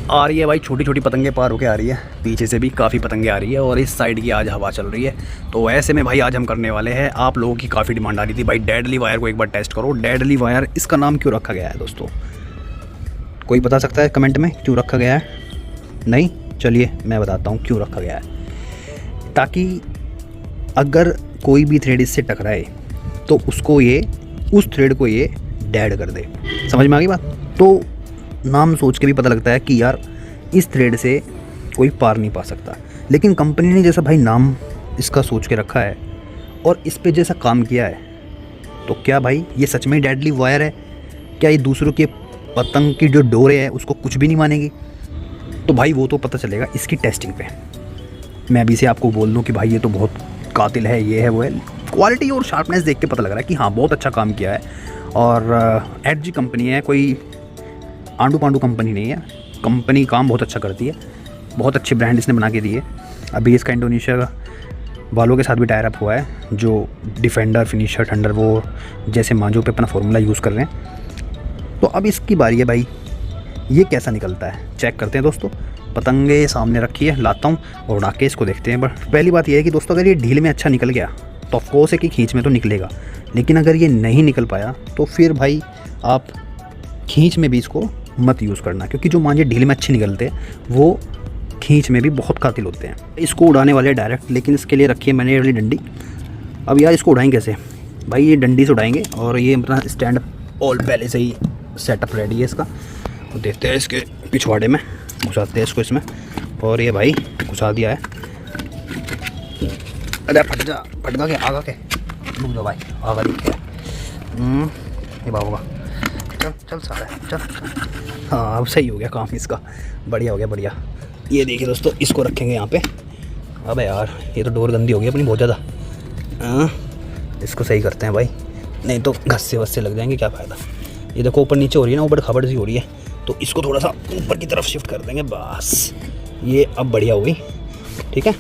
आ रही है भाई, छोटी छोटी पतंगे पार होके आ रही है, पीछे से भी काफ़ी पतंगे आ रही है और इस साइड की आज हवा चल रही है। तो ऐसे में भाई आज हम करने वाले हैं, आप लोगों की काफ़ी डिमांड आ रही थी भाई डेडली वायर को एक बार टेस्ट करो। डेडली वायर इसका नाम क्यों रखा गया है दोस्तों, कोई बता सकता है कमेंट में क्यों रखा गया है? नहीं, चलिए मैं बताता हूँ क्यों रखा गया है। ताकि अगर कोई भी थ्रेड इससे टकराए तो उसको ये, उस थ्रेड को ये डेड कर दे। समझ में आ गई बात? तो नाम सोच के भी पता लगता है कि यार इस थ्रेड से कोई पार नहीं पा सकता, लेकिन कंपनी ने जैसा भाई नाम इसका सोच के रखा है और इस पे जैसा काम किया है, तो क्या भाई ये सच में डेडली वायर है? क्या ये दूसरों के पतंग की जो डोरे है उसको कुछ भी नहीं मानेगी? तो भाई वो तो पता चलेगा इसकी टेस्टिंग पे। मैं अभी से आपको बोल दूँ कि भाई ये तो बहुत कातिल है, ये है वो है। क्वालिटी और शार्पनेस देख के पता लग रहा है कि हाँ बहुत अच्छा काम किया है। और एडजी कंपनी है, कोई आंडू पांडू कंपनी नहीं है। कंपनी काम बहुत अच्छा करती है, बहुत अच्छी ब्रांड इसने बना के दी है। अभी इसका इंडोनेशिया वालों के साथ भी टायर अप हुआ है, जो डिफेंडर, फिनिशर, थंडर वो जैसे मांझों पे अपना फार्मूला यूज़ कर रहे हैं। तो अब इसकी बारी है भाई, ये कैसा निकलता है चेक करते हैं दोस्तों। पतंगे सामने रखी है, लाता हूँ और उड़ा के इसको देखते हैं। बट पहली बात ये है कि दोस्तों अगर ये ढील में अच्छा निकल गया तो ऑफकोर्स है कि खींच में तो निकलेगा, लेकिन अगर ये नहीं निकल पाया तो फिर भाई आप खींच में भी इसको मत यूज़ करना, क्योंकि जो मांझे ढील में अच्छे निकलते हैं वो खींच में भी बहुत कातिल होते हैं। इसको उड़ाने वाले डायरेक्ट, लेकिन इसके लिए रखी है मैंने ये वाली डंडी। अब यार इसको उड़ाएंगे कैसे भाई? ये डंडी से उड़ाएंगे और ये अपना स्टैंड ऑल पहले से ही सेटअप रेडी है इसका। तो देखते हैं इसके पिछवाड़े में घुसाते हैं इसको इसमें, और ये भाई घुसा दिया है। अरे फटगा के आगा के रुक जाओ भाई, आगा दिख गया। ये होगा, चल सारा चल। हाँ अब सही हो गया काम इसका, बढ़िया हो गया बढ़िया। ये देखिए दोस्तों, इसको रखेंगे यहाँ पे। अबे यार ये तो डोर गंदी हो गई अपनी बहुत ज़्यादा। इसको सही करते हैं भाई, नहीं तो घस्से वस्से लग जाएंगे, क्या फ़ायदा। ये देखो ऊपर नीचे हो रही है ना, ऊपर खबड़ सी हो रही है, तो इसको थोड़ा सा ऊपर की तरफ शिफ्ट कर देंगे बस। ये अब बढ़िया हो गई, ठीक है।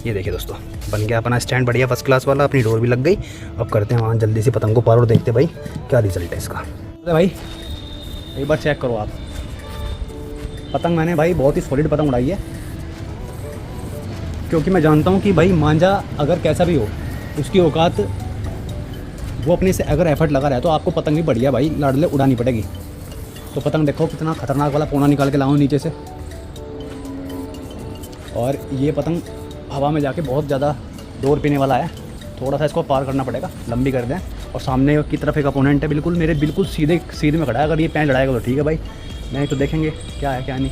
ये देखिए दोस्तों बन गया अपना स्टैंड बढ़िया फर्स्ट क्लास वाला, अपनी डोर भी लग गई। अब करते हैं वहाँ जल्दी से पतंग को पार और देखते भाई क्या रिजल्ट है इसका। अरे भाई एक बार चेक करो आप, पतंग मैंने भाई बहुत ही सॉलिड पतंग उड़ाई है, क्योंकि मैं जानता हूँ कि भाई मांझा अगर कैसा भी हो उसकी औकात, वो अपने से अगर एफर्ट लगा रहा है तो आपको पतंग भी बढ़िया भाई लाडले उड़ानी पड़ेगी। तो पतंग देखो कितना खतरनाक वाला पोना निकाल के लाऊं नीचे से, और ये पतंग हवा में जाके बहुत ज़्यादा डोर पीने वाला है। थोड़ा सा इसको पार करना पड़ेगा, लंबी कर दें। और सामने की तरफ एक अपोनेंट है बिल्कुल मेरे बिल्कुल सीधे में खड़ा है, अगर ये पैंच लड़ाएगा तो ठीक है भाई, नहीं तो देखेंगे क्या है क्या नहीं।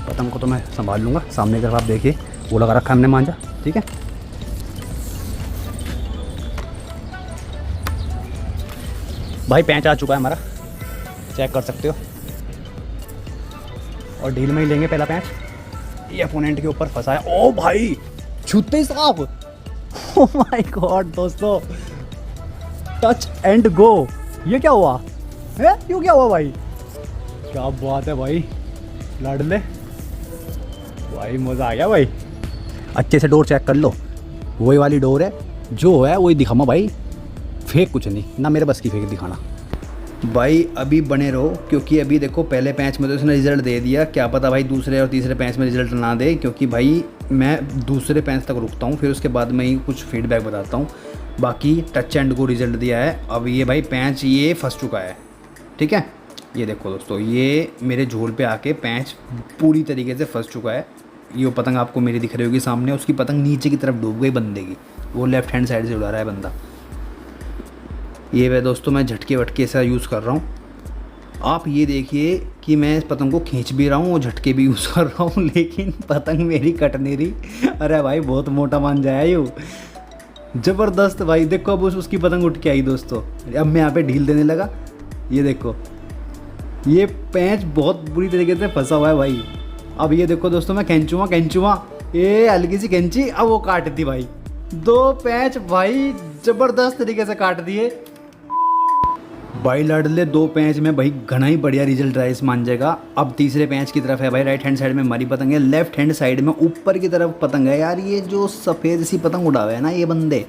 पतंग को तो मैं संभाल लूँगा। सामने की तरफ आप देखिए वो लगा रखा है हमने मांझा, ठीक है। भाई पैंच आ चुका है हमारा, चेक कर सकते हो। और ढील में ही लेंगे पहला पैंच, ये अपोनेंट के ऊपर फंसा है। ओ भाई छूते ही साफ, ओ माय गॉड दोस्तों, टच एंड गो। ये क्या हुआ है? क्यों क्या हुआ भाई? क्या बात है भाई, लाडले भाई मज़ा आ गया भाई। अच्छे से डोर चेक कर लो, वही वाली डोर है जो है वही दिखामा भाई, फेक कुछ नहीं ना, मेरे बस की फेक दिखाना भाई। अभी बने रहो, क्योंकि अभी देखो पहले पैंच में तो इसने रिज़ल्ट दे दिया, क्या पता भाई दूसरे और तीसरे पैंच में रिज़ल्ट ना दे, क्योंकि भाई मैं दूसरे पैंच तक रुकता हूँ, फिर उसके बाद मैं ही कुछ फीडबैक बताता हूँ। बाकी टच एंड को रिज़ल्ट दिया है। अब ये भाई पैंच ये फंस चुका है, ठीक है। ये देखो दोस्तों, ये मेरे झोल पे आके पैंच पूरी तरीके से फंस चुका है। ये पतंग आपको मेरी दिख रही होगी सामने, उसकी पतंग नीचे की तरफ डूब गई बंदे की, वो लेफ्ट हैंड साइड से उड़ा रहा है बंदा। ये वह दोस्तों मैं झटके वटके से यूज़ कर रहा हूँ। आप ये देखिए कि मैं इस पतंग को खींच भी रहा हूँ और झटके भी यूज़ कर रहा हूँ, लेकिन पतंग मेरी कट नहीं रही। अरे भाई बहुत मोटा मान जाया यूँ, ज़बरदस्त भाई। देखो अब उसकी पतंग उठ के आई दोस्तों। अब मैं यहाँ पे ढील देने लगा, ये देखो ये पैंच बहुत बुरी तरीके से फंसा हुआ है भाई। अब ये देखो दोस्तों मैं कैंचुआ ये हल्की सी कैंची, अब वो काट दी भाई। दो पैंच भाई ज़बरदस्त तरीके से काट दिए भाई लाडले। दो पैंच में भाई घना ही बढ़िया रिजल्ट रहा इस मांझे का। अब तीसरे पैंच की तरफ है भाई, राइट हैंड साइड में हमारी पतंग है, लेफ्ट हैंड साइड में ऊपर की तरफ पतंग है। यार ये जो सफ़ेद सी पतंग उड़ावे है ना ये बंदे,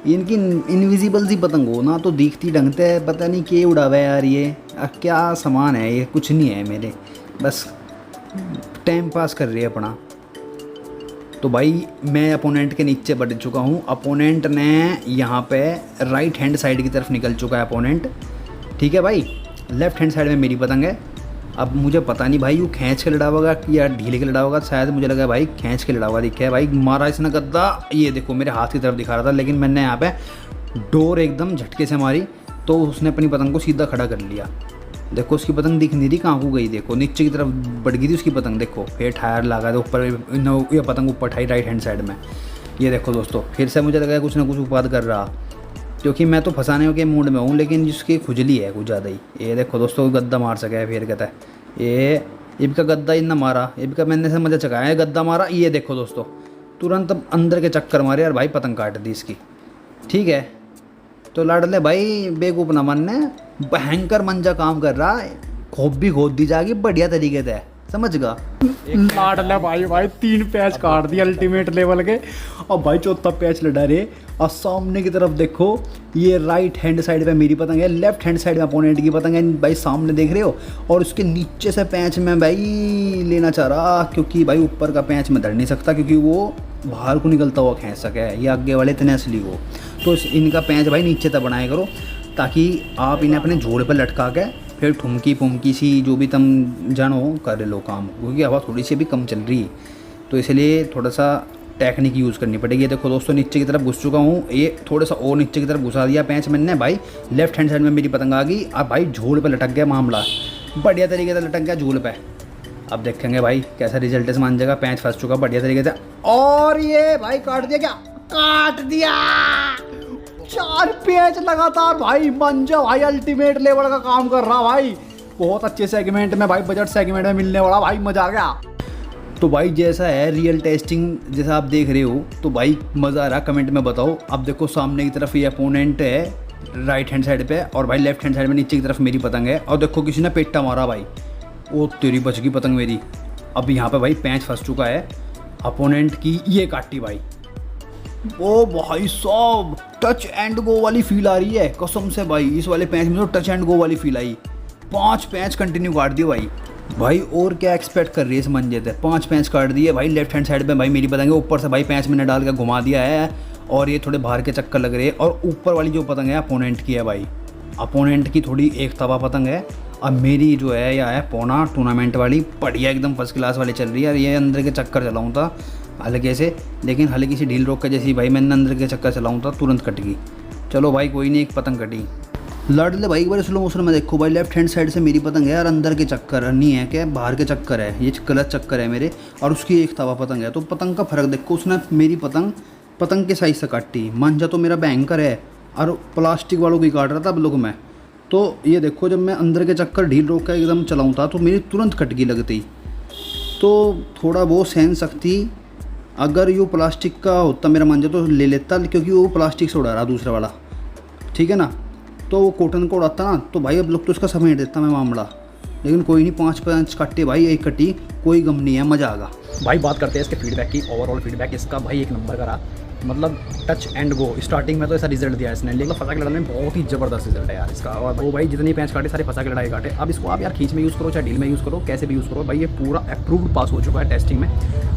इनकी इनविजिबल सी पतंग हो ना तो दिखती ढंगते है, पता नहीं क्या उड़ावे यार ये क्या सामान है, ये कुछ नहीं है मेरे, बस टाइम पास कर रही है अपना। तो भाई मैं अपोनेंट के नीचे बढ़ चुका हूँ। अपोनेंट ने यहाँ पे राइट हैंड साइड की तरफ निकल चुका है अपोनेंट, ठीक है भाई। लेफ्ट हैंड साइड में मेरी पतंग है। अब मुझे पता नहीं भाई वो खींच के लड़ा होगा या ढीले के लड़ा होगा, शायद मुझे लगा भाई खींच के लड़ा होगा। दिखा है भाई, मारा इसने गद्दा, ये देखो मेरे हाथ की तरफ दिखा रहा था, लेकिन मैंने यहाँ पे डोर एकदम झटके से मारी तो उसने अपनी पतंग को सीधा खड़ा कर लिया। देखो उसकी पतंग दिख नहीं रही, कहाँ को गई, देखो नीचे की तरफ बढ़ गई थी उसकी पतंग। देखो फिर टायर लगा था ऊपर, ये पतंग ऊपर ठाई राइट हैंड साइड में। ये देखो दोस्तों, फिर से मुझे लगा कुछ ना कुछ उत्पाद कर रहा, क्योंकि मैं तो फंसाने के मूड में हूँ, लेकिन जिसकी खुजली है कुछ ज़्यादा ही। ये देखो दोस्तों, गद्दा मार सका है, फिर कहता है ये इबका गद्दा इतना मारा, इबका मैंने से मजा चकाया, गद्दा मारा। ये देखो दोस्तों, तुरंत अंदर के चक्कर मारे और भाई पतंग काट दी इसकी, ठीक है। तो लड़ ले भाई, बेवकूफ़ ना मानने, भयंकर मंजा काम कर रहा है, खोप भी खोद दी जाएगी बढ़िया तरीके से, समझ गा। लाड भाई 3 पैच काट दिए अल्टीमेट लेवल के। और भाई चौथा पैच लड़ा रे। और सामने की तरफ देखो, ये राइट हैंड साइड पे मेरी पतंग है, लेफ्ट हैंड साइड में अपोनेंट की पतंग है भाई, सामने देख रहे हो। और उसके नीचे से पैच में भाई लेना चाह रहा, क्योंकि भाई ऊपर का पैच में धर नहीं सकता, क्योंकि वो बाहर को निकलता हुआ खींच सके, ये आगे वाले इतने असली हो। तो इनका पैच भाई नीचे तक बनाया करो, ताकि आप इन्हें अपने जोड़ पर लटका के फिर ठुमकी फुमकी सी जो भी तुम जानो कर लो काम, क्योंकि हवा थोड़ी सी भी कम चल रही है, तो इसलिए थोड़ा सा टेक्निक यूज़ करनी पड़ेगी। ये देखो दोस्तों, नीचे की तरफ घुस चुका हूँ, ये थोड़ा सा और नीचे की तरफ घुसा दिया पैंच मैंने भाई। लेफ्ट हैंड साइड में मेरी पतंग आ गई, अब भाई झूल पे लटक गया मामला, बढ़िया तरीके से लटक गया झूल पे। अब देखेंगे भाई कैसा रिजल्ट मान जाएगा। पैंच फंस चुका बढ़िया तरीके से, और ये भाई काट दिया, क्या काट दिया, 4 पैच लगातार भाई। मंजा भाई अल्टीमेट लेवल का काम कर रहा भाई, बहुत अच्छे सेगमेंट में भाई, बजट सेगमेंट में मिलने वाला भाई, मजा आ गया। तो भाई जैसा है रियल टेस्टिंग जैसा आप देख रहे हो, तो भाई मज़ा आ रहा, कमेंट में बताओ। अब देखो सामने की तरफ ये अपोनेंट है राइट हैंड साइड पे, और भाई लेफ्ट हैंड साइड में नीचे की तरफ मेरी पतंग है। और देखो किसी ने पेट्टा मारा भाई, वो तेरी बच गई पतंग मेरी। अब यहाँ पे भाई पैंच फंस चुका है अपोनेंट की, ये काटी भाई। ओ भाई साहब, टच एंड गो वाली फील आ रही है कसम से भाई, इस वाले पैंच में तो टच एंड गो वाली फील आई। 5 पैंच कंटिन्यू काट दिए भाई और क्या एक्सपेक्ट कर रही है इस मंजे से। 5 पैंच काट दिए भाई लेफ्ट हैंड साइड पे भाई मेरी पतंग है, ऊपर से भाई पैंच मैंने डाल के घुमा दिया है, और ये थोड़े बाहर के चक्कर लग रहे हैं। और ऊपर वाली जो पतंग है अपोनेंट की है भाई, अपोनेंट की थोड़ी एक तवा पतंग है। अब मेरी जो है यह है पौना टूर्नामेंट वाली, बढ़िया एकदम फर्स्ट क्लास वाली चल रही है। और ये अंदर के चक्कर चलाऊँ था हल्के से, लेकिन हल्की सी ढील रोक के जैसी भाई मैंने अंदर के चक्कर चलाऊँ था तुरंत कट गई। चलो भाई कोई नहीं, एक पतंग कटी। लड़ ले भाई एक बार स्लो मोशन में देखो भाई, लेफ्ट हैंड साइड से मेरी पतंग है और अंदर के चक्कर नहीं है, क्या बाहर के चक्कर है, ये गलत चक्कर है मेरे, और उसकी एक तवा पतंग है। तो पतंग का फ़र्क देखो, उसने मेरी पतंग के साइज से काटी। मांझा तो मेरा भयंकर है और प्लास्टिक वालों की काट रहा था अब लोग मैं। तो ये देखो जब मैं अंदर के चक्कर ढील रोक कर एकदम चलाऊँ था तो मेरी तुरंत कट गई लगती। तो थोड़ा बहुत सहन शक्ति, अगर ये प्लास्टिक का होता मेरा मांझा तो ले लेता, क्योंकि वो प्लास्टिक से उड़ा रहा दूसरा वाला, ठीक है ना। तो वो कॉटन का उड़ाता ना तो भाई अब लोग तो उसका समेट देता मैं मामला। लेकिन कोई नहीं, 5 पैंच कट्टे भाई, एक कटी, कोई गम नहीं है, मज़ा आएगा भाई। बात करते हैं इसके फीडबैक की, ओवरऑल फीडबैक इसका भाई 1 नंबर का रहा। मतलब टच एंड गो, स्टार्टिंग में तो ऐसा रिजल्ट दिया इसने, लेकिन फंसा के लड़ाने में बहुत ही ज़बरदस्त रिजल्ट है यार इसका। और वो भाई जितनी पैंच काटे सारे फंसा के लड़ाई काटे। अब इसको आप यार खींच में यूज़ करो चाहे ढील में यूज़ करो, कैसे भी यूज़ करो भाई, ये पूरा अप्रूव्ड पास हो चुका है टेस्टिंग में।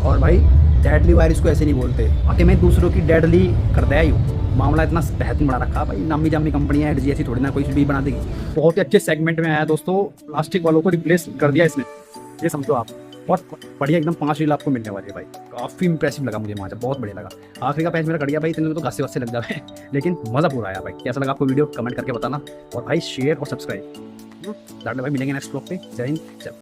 और भाई डेडली वायर इसको ऐसे नहीं बोलते, आके मैं दूसरों की डेडली कर दिया यूँ, मामला इतना बेहतरीन बना रखा भाई। नामी जामी कंपनी है, ऐसी थोड़ी ना कोई भी बना देगी। बहुत ही अच्छे सेगमेंट में आया दोस्तों, प्लास्टिक वालों को रिप्लेस कर दिया इसने, ये समझो आप। बहुत बढ़िया एकदम 5 रील आपको मिलने वाली है भाई, काफ़ी इंप्रेसिव लगा मुझे, वहाँ बहुत बढ़िया लगा। आखिरी का पैच मेरा कट गया भाई, इतने में तो घासे वस्से लग जाए लेकिन मज़ा पूरा आया भाई। कैसा लगा आपको वीडियो कमेंट करके बताना, और भाई शेयर और सब्सक्राइब। भाई मिलेंगे नेक्स्ट ब्लॉग पे। जय हिंद।